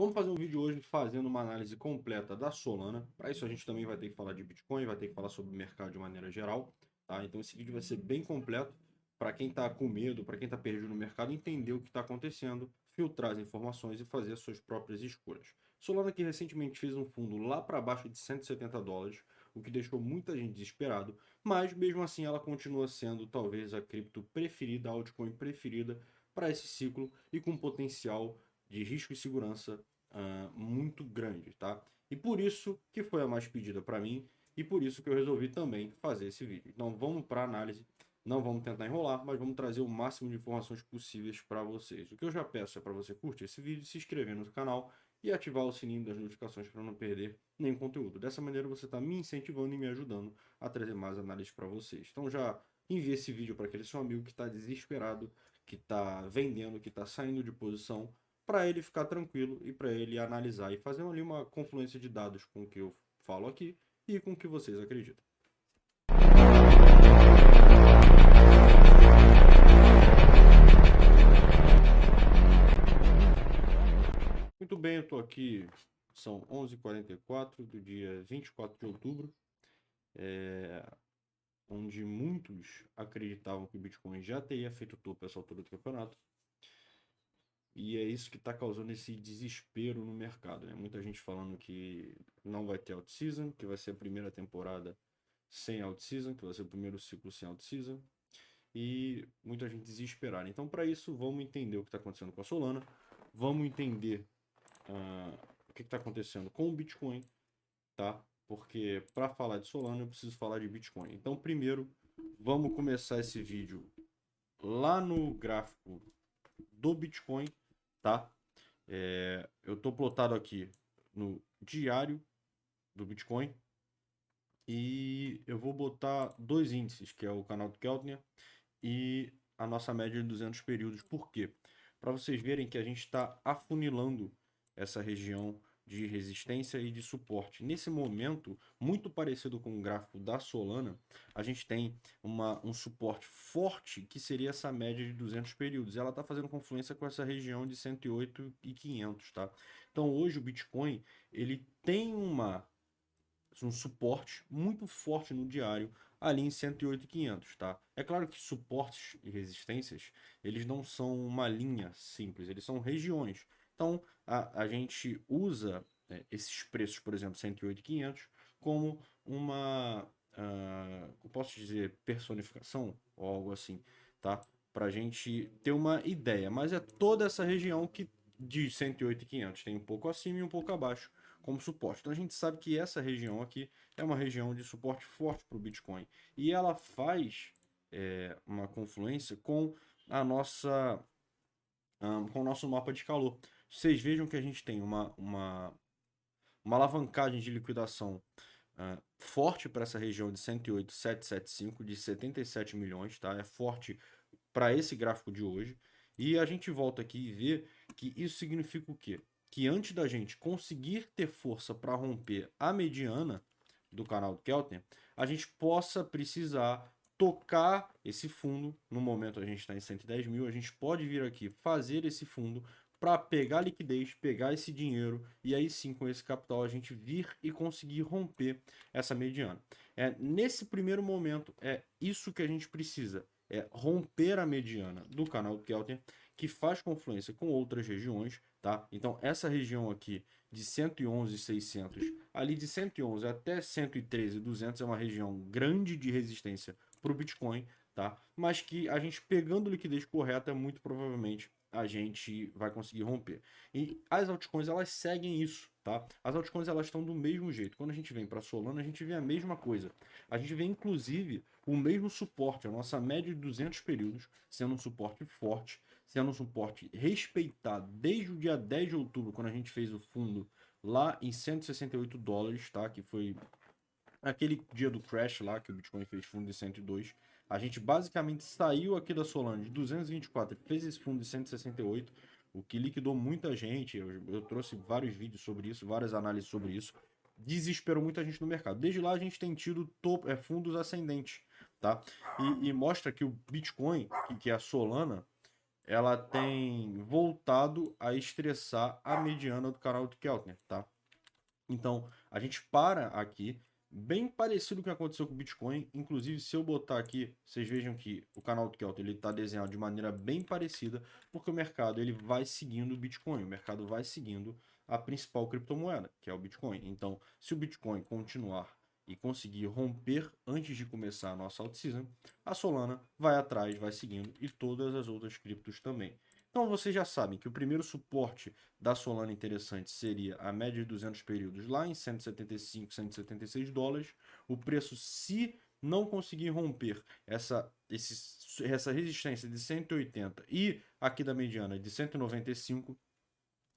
Vamos fazer um vídeo hoje fazendo uma análise completa da Solana. Para isso a gente também vai ter que falar de Bitcoin, vai ter que falar sobre o mercado de maneira geral, tá? Então esse vídeo vai ser bem completo para quem está com medo, para quem está perdido no mercado, entender o que está acontecendo, filtrar as informações e fazer as suas próprias escolhas. Solana que recentemente fez um fundo lá para baixo de US$ 170, o que deixou muita gente desesperado, mas mesmo assim ela continua sendo talvez a cripto preferida, a altcoin preferida para esse ciclo e com potencial de risco e segurança muito grande, tá? E por isso que foi a mais pedida para mim e por isso que eu resolvi também fazer esse vídeo. Então vamos para a análise, não vamos tentar enrolar, mas vamos trazer o máximo de informações possíveis para vocês. O que eu já peço é para você curtir esse vídeo, se inscrever no canal e ativar o sininho das notificações para não perder nenhum conteúdo. Dessa maneira você está me incentivando e me ajudando a trazer mais análises para vocês. Então já envie esse vídeo para aquele seu amigo que está desesperado, que está vendendo, que está saindo de posição, para ele ficar tranquilo e para ele analisar e fazer ali uma confluência de dados com o que eu falo aqui e com o que vocês acreditam. Muito bem, eu estou aqui, são 11h44 do dia 24 de outubro, onde muitos acreditavam que o Bitcoin já teria feito topo a essa altura do campeonato. E é isso que está causando esse desespero no mercado, né? Muita gente falando que não vai ter out-season, que vai ser a primeira temporada sem out-season, que vai ser o primeiro ciclo sem out-season. E muita gente desesperada. Então, para isso, vamos entender o que está acontecendo com a Solana, vamos entender o que está acontecendo com o Bitcoin, tá? Porque para falar de Solana, eu preciso falar de Bitcoin. Então, primeiro, vamos começar esse vídeo lá no gráfico do Bitcoin, tá? Eu estou plotado aqui no diário do Bitcoin e eu vou botar dois índices, que é o canal do Keltner e a nossa média de 200 períodos. Por quê? Para vocês verem que a gente está afunilando essa região de resistência e de suporte. Nesse momento, muito parecido com o gráfico da Solana, a gente tem um suporte forte que seria essa média de 200 períodos. Ela está fazendo confluência com essa região de 108 e 500, tá? Então hoje o Bitcoin ele tem um suporte muito forte no diário ali em 108.500, tá? É claro que suportes e resistências, eles não são uma linha simples, eles são regiões. Então, a gente usa esses preços, por exemplo, 108.500, como uma, eu posso dizer, personificação ou algo assim, tá? Para a gente ter uma ideia. Mas é toda essa região que de 108.500 tem um pouco acima e um pouco abaixo como suporte. Então a gente sabe que essa região aqui é uma região de suporte forte para o Bitcoin. E ela faz uma confluência com a nossa com o nosso mapa de calor. Vocês vejam que a gente tem uma alavancagem de liquidação forte para essa região de 108.775, de 77 milhões, tá? É forte para esse gráfico de hoje. E a gente volta aqui e vê que isso significa o quê? Que antes da gente conseguir ter força para romper a mediana do canal do Keltner, a gente possa precisar tocar esse fundo. No momento a gente está em 110 mil, a gente pode vir aqui fazer esse fundo para pegar liquidez, pegar esse dinheiro e aí sim com esse capital a gente vir e conseguir romper essa mediana. Nesse primeiro momento é isso que a gente precisa, é romper a mediana do canal do Keltner, que faz confluência com outras regiões, tá? Então essa região aqui de 111.600, ali de 111 até 113.200 é uma região grande de resistência para o Bitcoin, tá? Mas que a gente pegando liquidez correta, muito provavelmente a gente vai conseguir romper. E as altcoins elas seguem isso, tá? As altcoins elas estão do mesmo jeito. Quando a gente vem para Solana, a gente vê a mesma coisa. A gente vê inclusive o mesmo suporte, a nossa média de 200 períodos sendo um suporte forte, sendo um suporte respeitado desde o dia 10 de outubro, quando a gente fez o fundo lá em $168, tá? Que foi aquele dia do crash lá, que o Bitcoin fez fundo de 102. A gente basicamente saiu aqui da Solana de 224 e fez esse fundo de 168, o que liquidou muita gente. Eu trouxe vários vídeos sobre isso, várias análises sobre isso. Desesperou muita gente no mercado. Desde lá a gente tem tido fundos ascendentes, tá? E mostra que o Bitcoin, que é a Solana, ela tem voltado a estressar a mediana do canal de Keltner, tá? Então, a gente para aqui, bem parecido com o que aconteceu com o Bitcoin. Inclusive, se eu botar aqui, vocês vejam que o canal do Keltner ele está desenhado de maneira bem parecida, porque o mercado ele vai seguindo o Bitcoin, o mercado vai seguindo a principal criptomoeda, que é o Bitcoin. Então, se o Bitcoin continuar e conseguir romper antes de começar a nossa alt-season, a Solana vai atrás, vai seguindo, e todas as outras criptos também. Então vocês já sabem que o primeiro suporte da Solana interessante seria a média de 200 períodos lá em 175, 176 dólares. O preço, se não conseguir romper essa resistência de 180 e aqui da mediana de 195,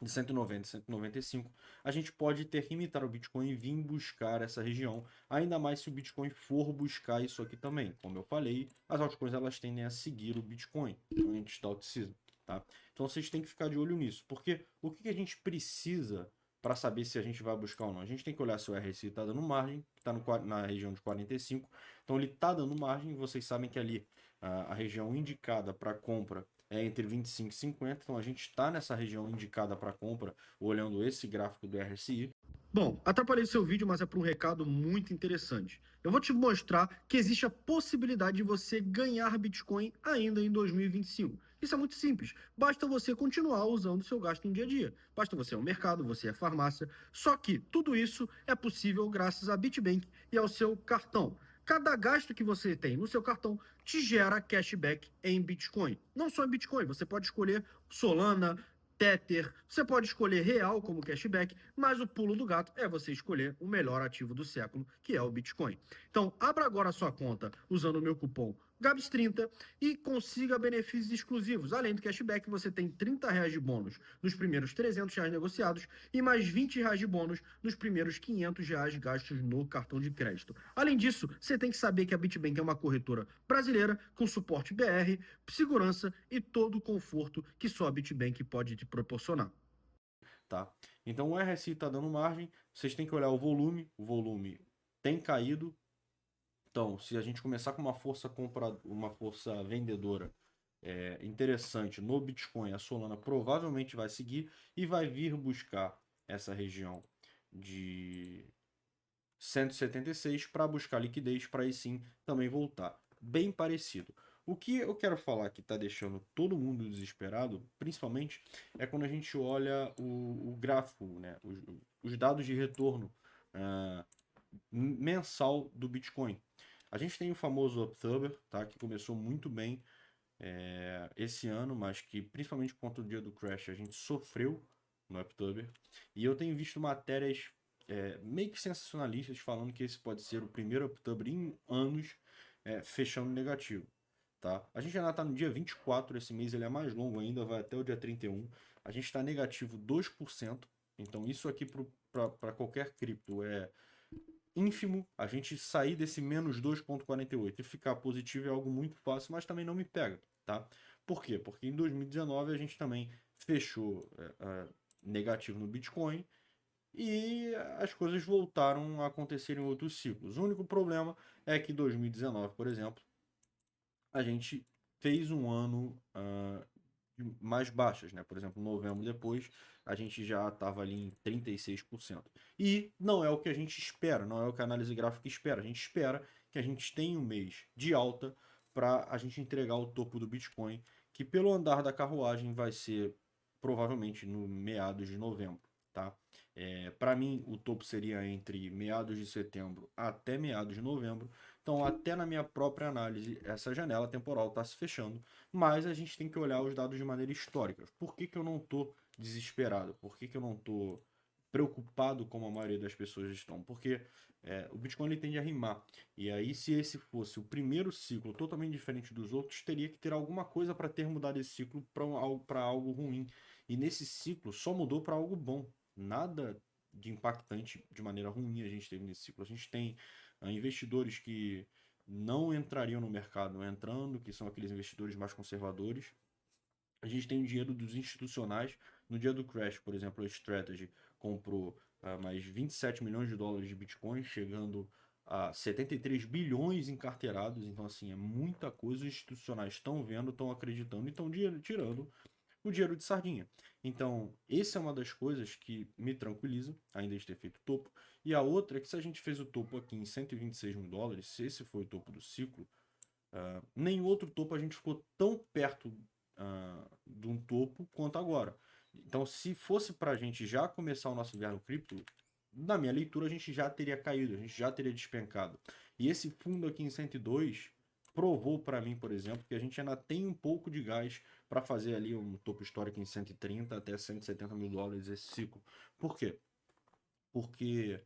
de 190 195, a gente pode ter que imitar o Bitcoin e vir buscar essa região, ainda mais se o Bitcoin for buscar isso aqui também. Como eu falei, as altcoins elas tendem a seguir o Bitcoin antes da alt-season, tá? Então vocês têm que ficar de olho nisso, porque o que a gente precisa para saber se a gente vai buscar ou não? A gente tem que olhar se o RSI está dando margem, está na região de 45, então ele está dando margem, vocês sabem que ali a região indicada para compra é entre 25 e 50, então a gente está nessa região indicada para compra, olhando esse gráfico do RSI. Bom, atrapalhei seu vídeo, mas é para um recado muito interessante. Eu vou te mostrar que existe a possibilidade de você ganhar Bitcoin ainda em 2025. Isso é muito simples. Basta você continuar usando o seu gasto no dia a dia. Basta você ir ao mercado, você ir à farmácia. Só que tudo isso é possível graças a Bitbank e ao seu cartão. Cada gasto que você tem no seu cartão te gera cashback em Bitcoin. Não só em Bitcoin, você pode escolher Solana, Tether, você pode escolher real como cashback, mas o pulo do gato é você escolher o melhor ativo do século, que é o Bitcoin. Então, abra agora a sua conta usando o meu cupom GABS30 e consiga benefícios exclusivos. Além do cashback, você tem R$ 30 de bônus nos primeiros R$ 300 negociados e mais R$ 20 de bônus nos primeiros R$ 500 gastos no cartão de crédito. Além disso, você tem que saber que a Bitbank é uma corretora brasileira com suporte BR, segurança e todo o conforto que só a Bitbank pode te proporcionar. Tá? Então o RSI está dando margem, vocês têm que olhar o volume tem caído. Então, se a gente começar com uma força vendedora interessante no Bitcoin, a Solana provavelmente vai seguir e vai vir buscar essa região de 176 para buscar liquidez, para aí sim também voltar. Bem parecido. O que eu quero falar que está deixando todo mundo desesperado, principalmente, é quando a gente olha o gráfico, né? Os dados de retorno uh, mensal do Bitcoin. A gente tem o famoso Uptober, tá? Que começou muito bem esse ano, mas que principalmente contra o dia do crash a gente sofreu no Uptober. E eu tenho visto matérias meio que sensacionalistas falando que esse pode ser o primeiro Uptober em anos fechando negativo. Tá? A gente ainda está no dia 24, esse mês ele é mais longo ainda, vai até o dia 31. A gente está negativo 2%. Então isso aqui para qualquer cripto é ínfimo. A gente sair desse menos 2,48 e ficar positivo é algo muito fácil, mas também não me pega, tá? Por quê? Porque em 2019 a gente também fechou negativo no Bitcoin e as coisas voltaram a acontecer em outros ciclos. O único problema é que 2019, por exemplo, a gente fez um ano mais baixas, né? Por exemplo, novembro depois, a gente já estava ali em 36%. E não é o que a gente espera, não é o que a análise gráfica espera. A gente espera que a gente tenha um mês de alta para a gente entregar o topo do Bitcoin, que pelo andar da carruagem vai ser provavelmente no meados de novembro, tá? Para mim, o topo seria entre meados de setembro até meados de novembro. Então, até na minha própria análise, essa janela temporal está se fechando, mas a gente tem que olhar os dados de maneira histórica. Por que eu não estou desesperado? Por que eu não estou preocupado como a maioria das pessoas estão? Porque o Bitcoin ele tende a rimar. E aí, se esse fosse o primeiro ciclo totalmente diferente dos outros, teria que ter alguma coisa para ter mudado esse ciclo para algo ruim. E nesse ciclo só mudou para algo bom. Nada de impactante de maneira ruim a gente teve nesse ciclo. A gente tem investidores que não entrariam no mercado entrando, que são aqueles investidores mais conservadores. A gente tem o dinheiro dos institucionais. No dia do crash, por exemplo, a Strategy comprou mais 27 milhões de dólares de Bitcoin, chegando a 73 bilhões encarteirados, então assim, é muita coisa, os institucionais estão vendo, estão acreditando e estão tirando o dinheiro de sardinha. Então, essa é uma das coisas que me tranquiliza, ainda de ter feito o topo. E a outra é que se a gente fez o topo aqui em 126 mil dólares, se esse foi o topo do ciclo, nenhum outro topo a gente ficou tão perto de um topo quanto agora. Então, se fosse para a gente já começar o nosso inverno cripto, na minha leitura a gente já teria caído, a gente já teria despencado. E esse fundo aqui em 102 provou para mim, por exemplo, que a gente ainda tem um pouco de gás para fazer ali um topo histórico em 130 até 170 mil dólares esse ciclo. Por quê? Porque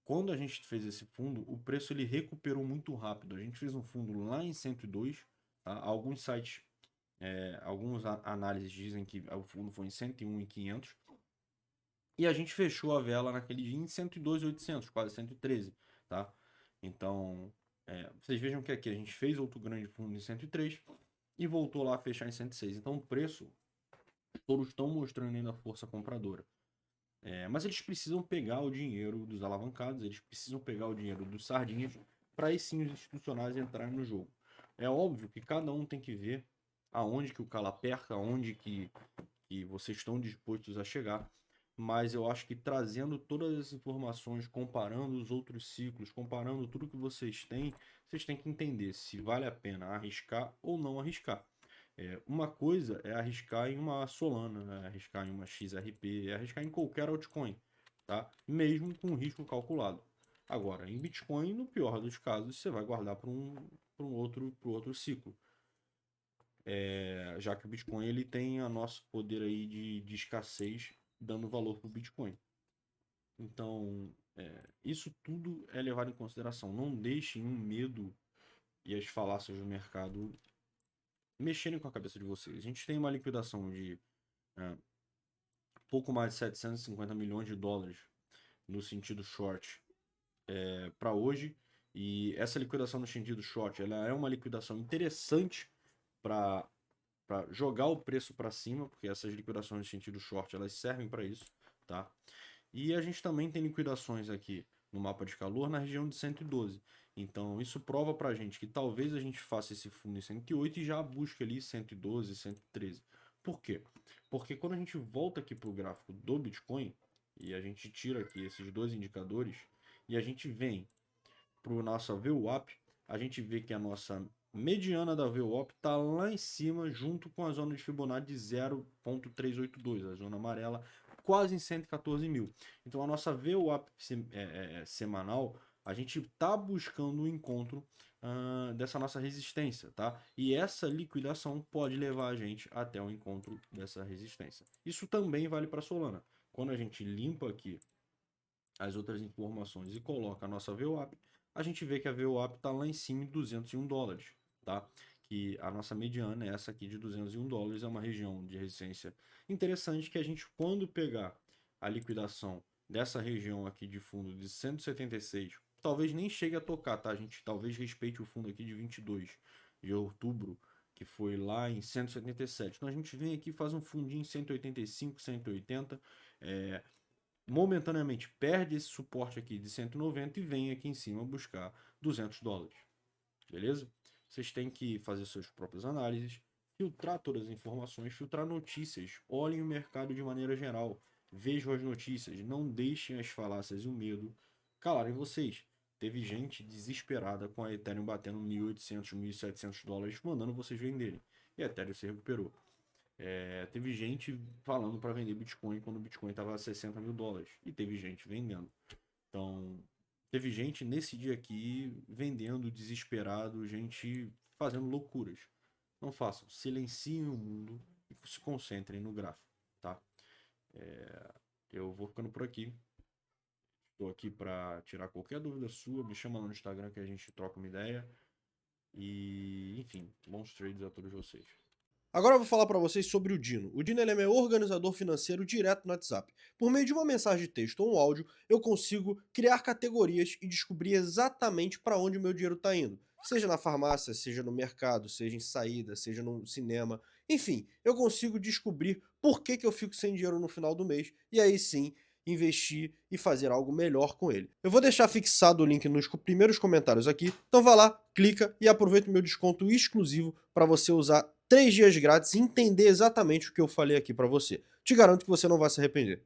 quando a gente fez esse fundo, o preço ele recuperou muito rápido. A gente fez um fundo lá em 102, tá? Alguns sites, algumas análises dizem que o fundo foi em 101 e 500. E a gente fechou a vela naquele dia em 102.800, quase 113, tá? Então, vocês vejam que aqui a gente fez outro grande fundo em 103 e voltou lá a fechar em 106. Então, o preço, todos estão mostrando ainda força compradora. Mas eles precisam pegar o dinheiro dos alavancados, eles precisam pegar o dinheiro dos sardinhas, para aí sim os institucionais entrarem no jogo. É óbvio que cada um tem que ver aonde que o calo aperta, aonde que vocês estão dispostos a chegar. Mas eu acho que trazendo todas as informações, comparando os outros ciclos, comparando tudo que vocês têm que entender se vale a pena arriscar ou não arriscar. Uma coisa é arriscar em uma Solana, arriscar em uma XRP, arriscar em qualquer altcoin, tá? Mesmo com risco calculado. Agora, em Bitcoin, no pior dos casos, você vai guardar para um outro ciclo. Já que o Bitcoin ele tem o nosso poder aí de escassez dando valor para o Bitcoin. Então, isso tudo é levado em consideração. Não deixem o medo e as falácias do mercado mexerem com a cabeça de vocês. A gente tem uma liquidação de pouco mais de 750 milhões de dólares no sentido short para hoje. E essa liquidação no sentido short ela é uma liquidação interessante para jogar o preço para cima, porque essas liquidações no sentido short elas servem para isso, tá? E a gente também tem liquidações aqui no mapa de calor na região de 112. Então isso prova para a gente que talvez a gente faça esse fundo em 108 e já busque ali 112, 113. Por quê? Porque quando a gente volta aqui para o gráfico do Bitcoin e a gente tira aqui esses dois indicadores e a gente vem para o nosso VWAP, a gente vê que a nossa mediana da VWAP está lá em cima, junto com a zona de Fibonacci de 0.382, a zona amarela, quase em 114 mil. Então a nossa VWAP semanal, a gente está buscando o encontro dessa nossa resistência, tá? E essa liquidação pode levar a gente até o encontro dessa resistência. Isso também vale para Solana. Quando a gente limpa aqui as outras informações e coloca a nossa VWAP, a gente vê que a VWAP está lá em cima de 201 dólares, tá? Que a nossa mediana é essa aqui de 201 dólares, é uma região de resistência interessante que a gente, quando pegar a liquidação dessa região aqui de fundo de 176, talvez nem chegue a tocar, tá? A gente talvez respeite o fundo aqui de 22 de outubro, que foi lá em 177. Então a gente vem aqui, faz um fundinho em 185, 180, momentaneamente perde esse suporte aqui de 190 e vem aqui em cima buscar 200 dólares. Beleza? Vocês têm que fazer suas próprias análises, filtrar todas as informações, filtrar notícias, olhem o mercado de maneira geral, vejam as notícias, não deixem as falácias e o medo calarem vocês. Teve gente desesperada com a Ethereum batendo 1.800, 1.700 dólares, mandando vocês venderem. E a Ethereum se recuperou. Teve gente falando para vender Bitcoin quando o Bitcoin estava a 60 mil dólares. E teve gente vendendo. Então, teve gente nesse dia aqui vendendo, desesperado, gente fazendo loucuras. Não façam, silenciem o mundo e se concentrem no gráfico, tá? Eu vou ficando por aqui. Estou aqui para tirar qualquer dúvida sua. Me chama lá no Instagram que a gente troca uma ideia. E, enfim, bons trades a todos vocês. Agora eu vou falar para vocês sobre o Dino. O Dino ele é meu organizador financeiro direto no WhatsApp. Por meio de uma mensagem de texto ou um áudio, eu consigo criar categorias e descobrir exatamente para onde o meu dinheiro está indo. Seja na farmácia, seja no mercado, seja em saída, seja no cinema. Enfim, eu consigo descobrir por que eu fico sem dinheiro no final do mês. E aí sim, investir e fazer algo melhor com ele. Eu vou deixar fixado o link nos primeiros comentários aqui, então vá lá, clica e aproveita o meu desconto exclusivo para você usar 3 dias grátis e entender exatamente o que eu falei aqui para você. Te garanto que você não vai se arrepender.